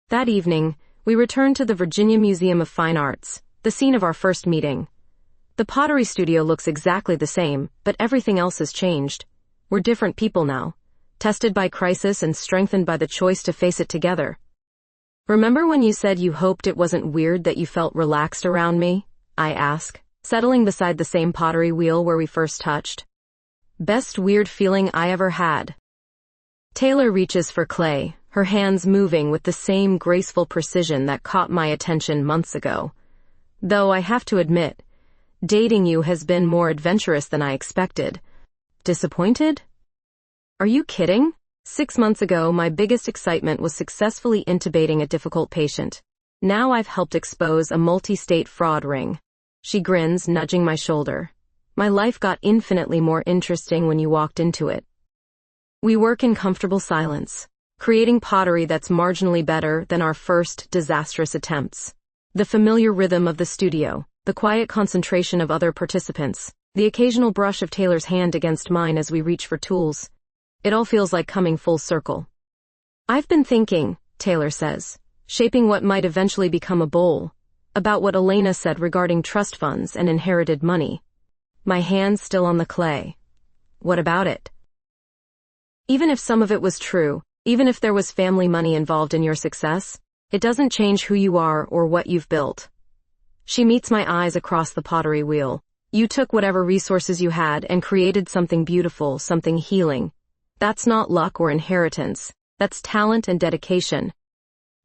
That evening, we returned to the Virginia Museum of Fine Arts, the scene of our first meeting. The pottery studio looks exactly the same, but everything else has changed. We're different people now, tested by crisis and strengthened by the choice to face it together. Remember when you said you hoped it wasn't weird that you felt relaxed around me? I ask, settling beside the same pottery wheel where we first touched. Best weird feeling I ever had. Taylor reaches for clay, her hands moving with the same graceful precision that caught my attention months ago. Though I have to admit, dating you has been more adventurous than I expected. Disappointed? Are you kidding? 6 months ago, my biggest excitement was successfully intubating a difficult patient. Now I've helped expose a multi-state fraud ring. She grins, nudging my shoulder. My life got infinitely more interesting when you walked into it. We work in comfortable silence, creating pottery that's marginally better than our first disastrous attempts. The familiar rhythm of the studio, the quiet concentration of other participants, the occasional brush of Taylor's hand against mine as we reach for tools. It all feels like coming full circle. I've been thinking, Taylor says, shaping what might eventually become a bowl, about what Elena said regarding trust funds and inherited money. My hands still on the clay. What about it? Even if some of it was true, even if there was family money involved in your success, it doesn't change who you are or what you've built. She meets my eyes across the pottery wheel. You took whatever resources you had and created something beautiful, something healing. That's not luck or inheritance. That's talent and dedication.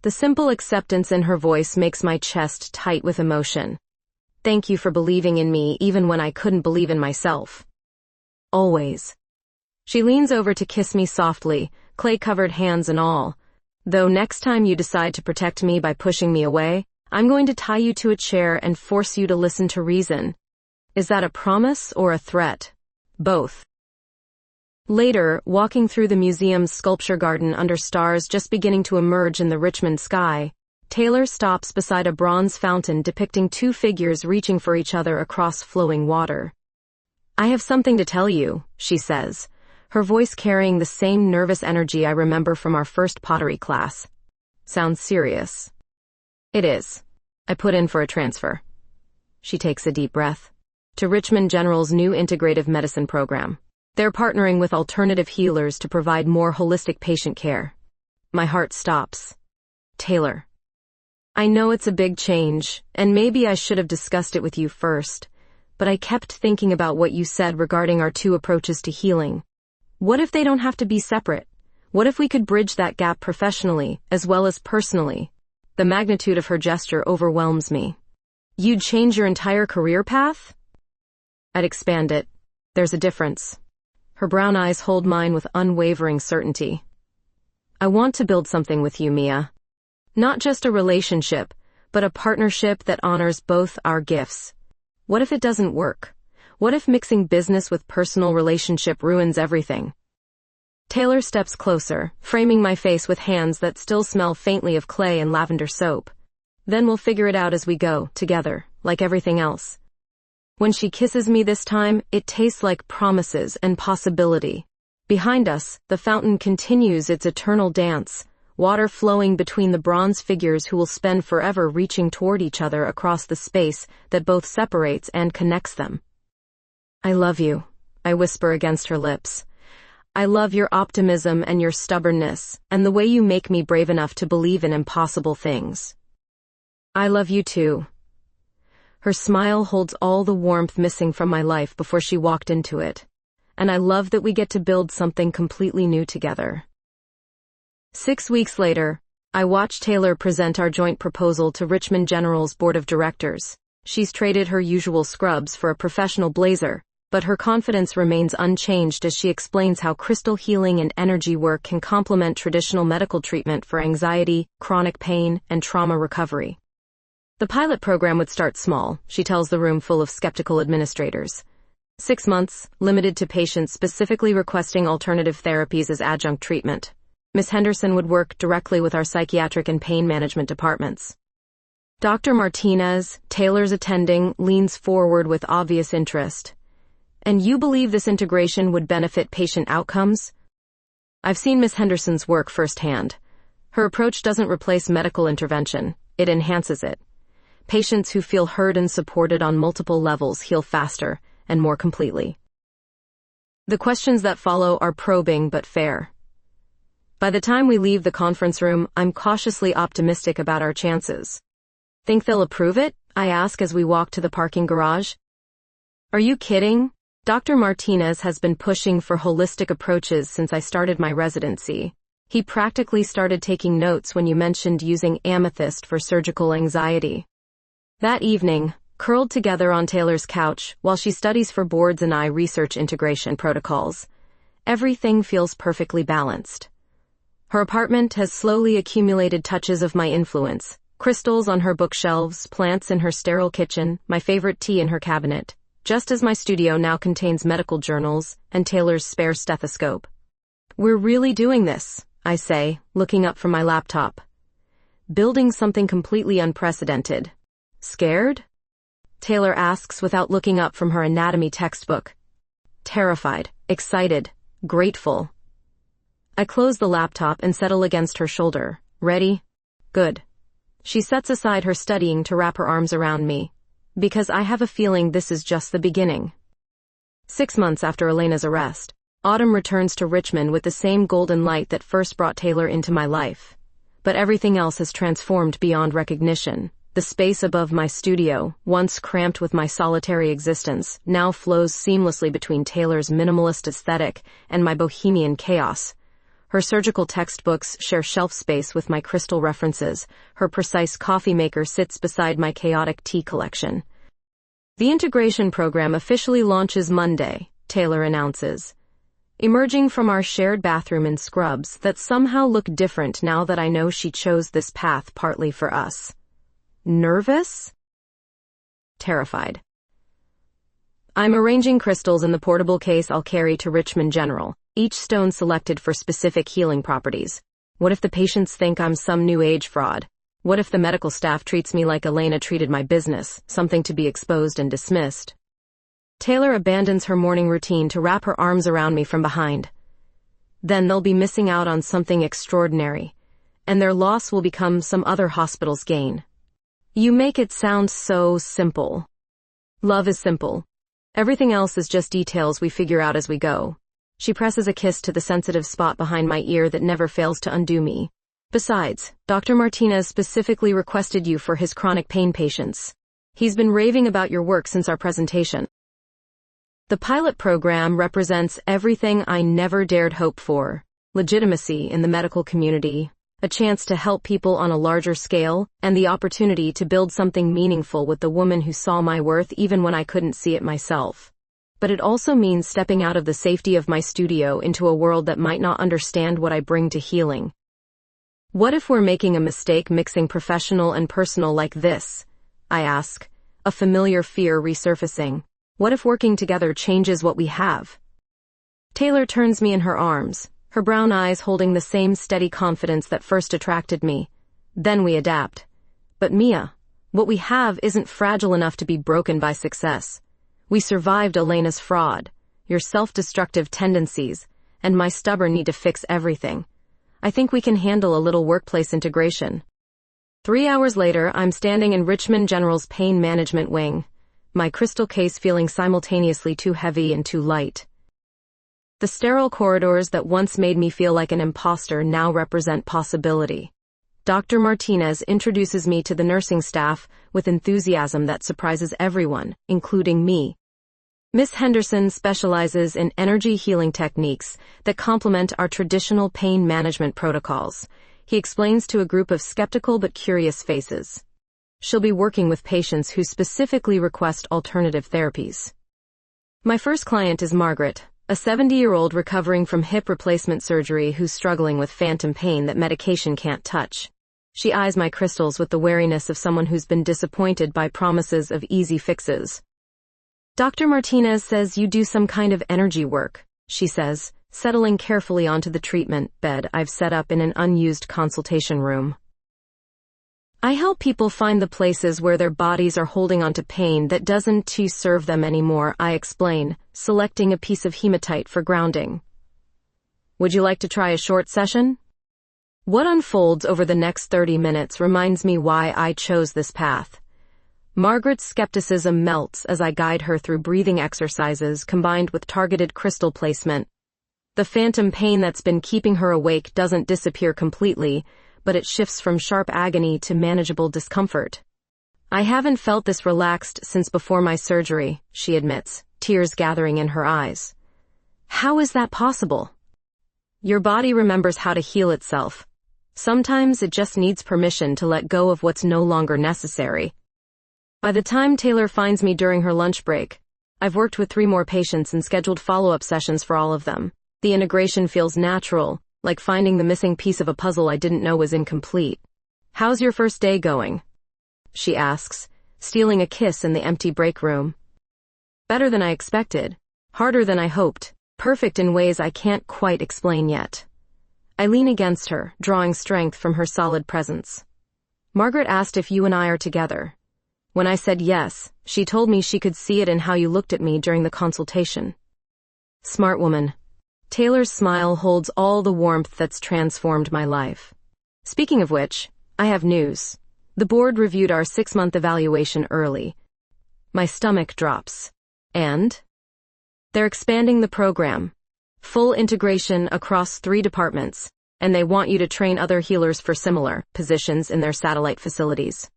The simple acceptance in her voice makes my chest tight with emotion. Thank you for believing in me even when I couldn't believe in myself. Always. She leans over to kiss me softly, clay-covered hands and all. Though next time you decide to protect me by pushing me away, I'm going to tie you to a chair and force you to listen to reason. Is that a promise or a threat? Both. Later, walking through the museum's sculpture garden under stars just beginning to emerge in the Richmond sky, Taylor stops beside a bronze fountain depicting two figures reaching for each other across flowing water. I have something to tell you, she says, her voice carrying the same nervous energy I remember from our first pottery class. Sounds serious. It is. I put in for a transfer. She takes a deep breath. To Richmond General's new integrative medicine program. They're partnering with alternative healers to provide more holistic patient care. My heart stops. Taylor. I know it's a big change, and maybe I should have discussed it with you first, but I kept thinking about what you said regarding our two approaches to healing. What if they don't have to be separate? What if we could bridge that gap professionally, as well as personally? The magnitude of her gesture overwhelms me. You'd change your entire career path? I'd expand it. There's a difference. Her brown eyes hold mine with unwavering certainty. I want to build something with you, Mia. Not just a relationship, but a partnership that honors both our gifts. What if it doesn't work? What if mixing business with personal relationship ruins everything? Taylor steps closer, framing my face with hands that still smell faintly of clay and lavender soap. Then we'll figure it out as we go, together, like everything else. When she kisses me this time, it tastes like promises and possibility. Behind us, the fountain continues its eternal dance, water flowing between the bronze figures who will spend forever reaching toward each other across the space that both separates and connects them. I love you, I whisper against her lips. I love your optimism and your stubbornness, and the way you make me brave enough to believe in impossible things. I love you too. Her smile holds all the warmth missing from my life before she walked into it, and I love that we get to build something completely new together. 6 weeks later, I watch Taylor present our joint proposal to Richmond General's board of directors. She's traded her usual scrubs for a professional blazer, but her confidence remains unchanged as she explains how crystal healing and energy work can complement traditional medical treatment for anxiety, chronic pain, and trauma recovery. The pilot program would start small, she tells the room full of skeptical administrators. 6 months, limited to patients specifically requesting alternative therapies as adjunct treatment. Ms. Henderson would work directly with our psychiatric and pain management departments. Dr. Martinez, Taylor's attending, leans forward with obvious interest. And you believe this integration would benefit patient outcomes? I've seen Ms. Henderson's work firsthand. Her approach doesn't replace medical intervention, it enhances it. Patients who feel heard and supported on multiple levels heal faster and more completely. The questions that follow are probing but fair. By the time we leave the conference room, I'm cautiously optimistic about our chances. Think they'll approve it? I ask as we walk to the parking garage. Are you kidding? Dr. Martinez has been pushing for holistic approaches since I started my residency. He practically started taking notes when you mentioned using amethyst for surgical anxiety. That evening, curled together on Taylor's couch while she studies for boards and I research integration protocols, everything feels perfectly balanced. Her apartment has slowly accumulated touches of my influence. Crystals on her bookshelves, plants in her sterile kitchen, my favorite tea in her cabinet. Just as my studio now contains medical journals and Taylor's spare stethoscope. We're really doing this, I say, looking up from my laptop. Building something completely unprecedented. Scared? Taylor asks without looking up from her anatomy textbook. Terrified, excited, grateful. I close the laptop and settle against her shoulder. Ready? Good. She sets aside her studying to wrap her arms around me. Because I have a feeling this is just the beginning. 6 months after Elena's arrest, Autumn returns to Richmond with the same golden light that first brought Taylor into my life. But everything else has transformed beyond recognition. The space above my studio, once cramped with my solitary existence, now flows seamlessly between Taylor's minimalist aesthetic and my bohemian chaos. Her surgical textbooks share shelf space with my crystal references. Her precise coffee maker sits beside my chaotic tea collection. The integration program officially launches Monday, Taylor announces, emerging from our shared bathroom in scrubs that somehow look different now that I know she chose this path partly for us. Nervous? Terrified. I'm arranging crystals in the portable case I'll carry to Richmond General, each stone selected for specific healing properties. What if the patients think I'm some new age fraud? What if the medical staff treats me like Elena treated my business, something to be exposed and dismissed? Taylor abandons her morning routine to wrap her arms around me from behind. Then they'll be missing out on something extraordinary, and their loss will become some other hospital's gain. You make it sound so simple. Love is simple. Everything else is just details we figure out as we go. She presses a kiss to the sensitive spot behind my ear that never fails to undo me. Besides, Dr. Martinez specifically requested you for his chronic pain patients. He's been raving about your work since our presentation. The pilot program represents everything I never dared hope for: legitimacy in the medical community, a chance to help people on a larger scale, and the opportunity to build something meaningful with the woman who saw my worth even when I couldn't see it myself. But it also means stepping out of the safety of my studio into a world that might not understand what I bring to healing. What if we're making a mistake mixing professional and personal like this? I ask, a familiar fear resurfacing. What if working together changes what we have? Taylor turns me in her arms, her brown eyes holding the same steady confidence that first attracted me. Then we adapt. But Mia, what we have isn't fragile enough to be broken by success. We survived Elena's fraud, your self-destructive tendencies, and my stubborn need to fix everything. I think we can handle a little workplace integration. 3 hours later, I'm standing in Richmond General's pain management wing, my crystal case feeling simultaneously too heavy and too light. The sterile corridors that once made me feel like an imposter now represent possibility. Dr. Martinez introduces me to the nursing staff with enthusiasm that surprises everyone, including me. Miss Henderson specializes in energy healing techniques that complement our traditional pain management protocols, he explains to a group of skeptical but curious faces. She'll be working with patients who specifically request alternative therapies. My first client is Margaret, a 70-year-old recovering from hip replacement surgery who's struggling with phantom pain that medication can't touch. She eyes my crystals with the wariness of someone who's been disappointed by promises of easy fixes. Dr. Martinez says you do some kind of energy work, she says, settling carefully onto the treatment bed I've set up in an unused consultation room. I help people find the places where their bodies are holding onto pain that doesn't serve them anymore, I explain, selecting a piece of hematite for grounding. Would you like to try a short session? What unfolds over the next 30 minutes reminds me why I chose this path. Margaret's skepticism melts as I guide her through breathing exercises combined with targeted crystal placement. The phantom pain that's been keeping her awake doesn't disappear completely, but it shifts from sharp agony to manageable discomfort. I haven't felt this relaxed since before my surgery, she admits, tears gathering in her eyes. How is that possible? Your body remembers how to heal itself. Sometimes it just needs permission to let go of what's no longer necessary. By the time Taylor finds me during her lunch break, I've worked with 3 more patients and scheduled follow-up sessions for all of them. The integration feels natural, like finding the missing piece of a puzzle I didn't know was incomplete. How's your first day going? She asks, stealing a kiss in the empty break room. Better than I expected, harder than I hoped, perfect in ways I can't quite explain yet. I lean against her, drawing strength from her solid presence. Margaret asked if you and I are together. When I said yes, she told me she could see it in how you looked at me during the consultation. Smart woman. Taylor's smile holds all the warmth that's transformed my life. Speaking of which, I have news. The board reviewed our 6-month evaluation early. My stomach drops. And? They're expanding the program. Full integration across 3 departments, and they want you to train other healers for similar positions in their satellite facilities.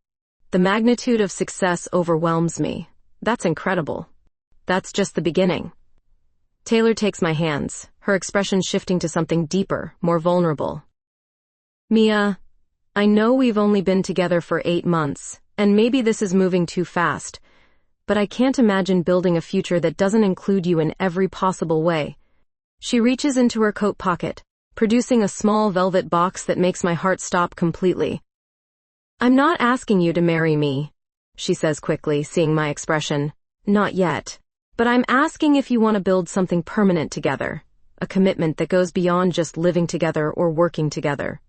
The magnitude of success overwhelms me. That's incredible. That's just the beginning. Taylor takes my hands, her expression shifting to something deeper, more vulnerable. Mia, I know we've only been together for 8 months, and maybe this is moving too fast, but I can't imagine building a future that doesn't include you in every possible way. She reaches into her coat pocket, producing a small velvet box that makes my heart stop completely. I'm not asking you to marry me, she says quickly, seeing my expression. Not yet. But I'm asking if you want to build something permanent together, a commitment that goes beyond just living together or working together.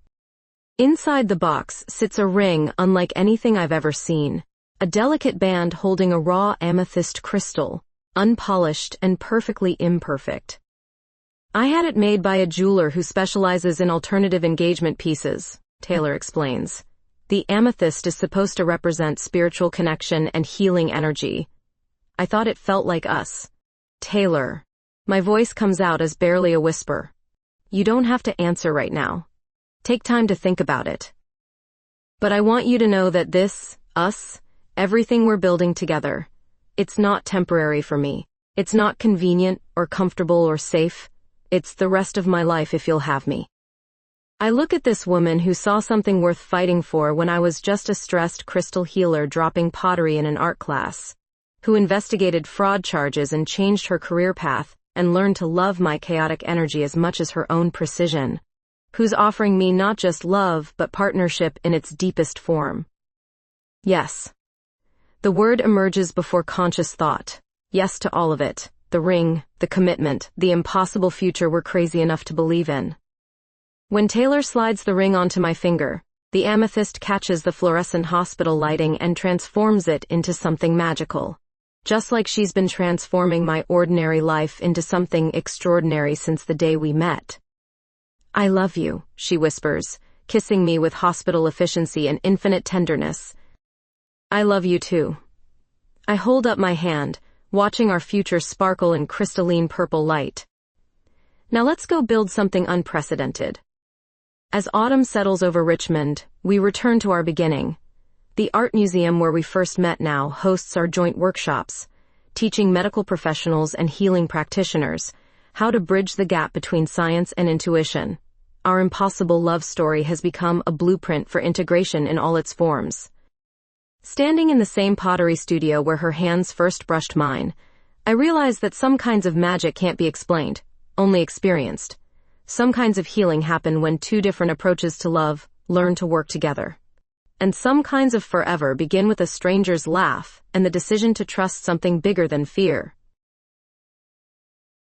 Inside the box sits a ring unlike anything I've ever seen, a delicate band holding a raw amethyst crystal, unpolished and perfectly imperfect. I had it made by a jeweler who specializes in alternative engagement pieces, Taylor explains. The amethyst is supposed to represent spiritual connection and healing energy. I thought it felt like us. Taylor. My voice comes out as barely a whisper. You don't have to answer right now. Take time to think about it. But I want you to know that this, us, everything we're building together, it's not temporary for me. It's not convenient or comfortable or safe. It's the rest of my life if you'll have me. I look at this woman who saw something worth fighting for when I was just a stressed crystal healer dropping pottery in an art class, who investigated fraud charges and changed her career path and learned to love my chaotic energy as much as her own precision, who's offering me not just love but partnership in its deepest form. Yes. The word emerges before conscious thought. Yes to all of it. The ring, the commitment, the impossible future we're crazy enough to believe in. When Taylor slides the ring onto my finger, the amethyst catches the fluorescent hospital lighting and transforms it into something magical. Just like she's been transforming my ordinary life into something extraordinary since the day we met. I love you, she whispers, kissing me with hospital efficiency and infinite tenderness. I love you too. I hold up my hand, watching our future sparkle in crystalline purple light. Now let's go build something unprecedented. As autumn settles over Richmond, we return to our beginning. The art museum where we first met now hosts our joint workshops, teaching medical professionals and healing practitioners how to bridge the gap between science and intuition. Our impossible love story has become a blueprint for integration in all its forms. Standing in the same pottery studio where her hands first brushed mine, I realized that some kinds of magic can't be explained, only experienced. Some kinds of healing happen when two different approaches to love learn to work together. And some kinds of forever begin with a stranger's laugh and the decision to trust something bigger than fear.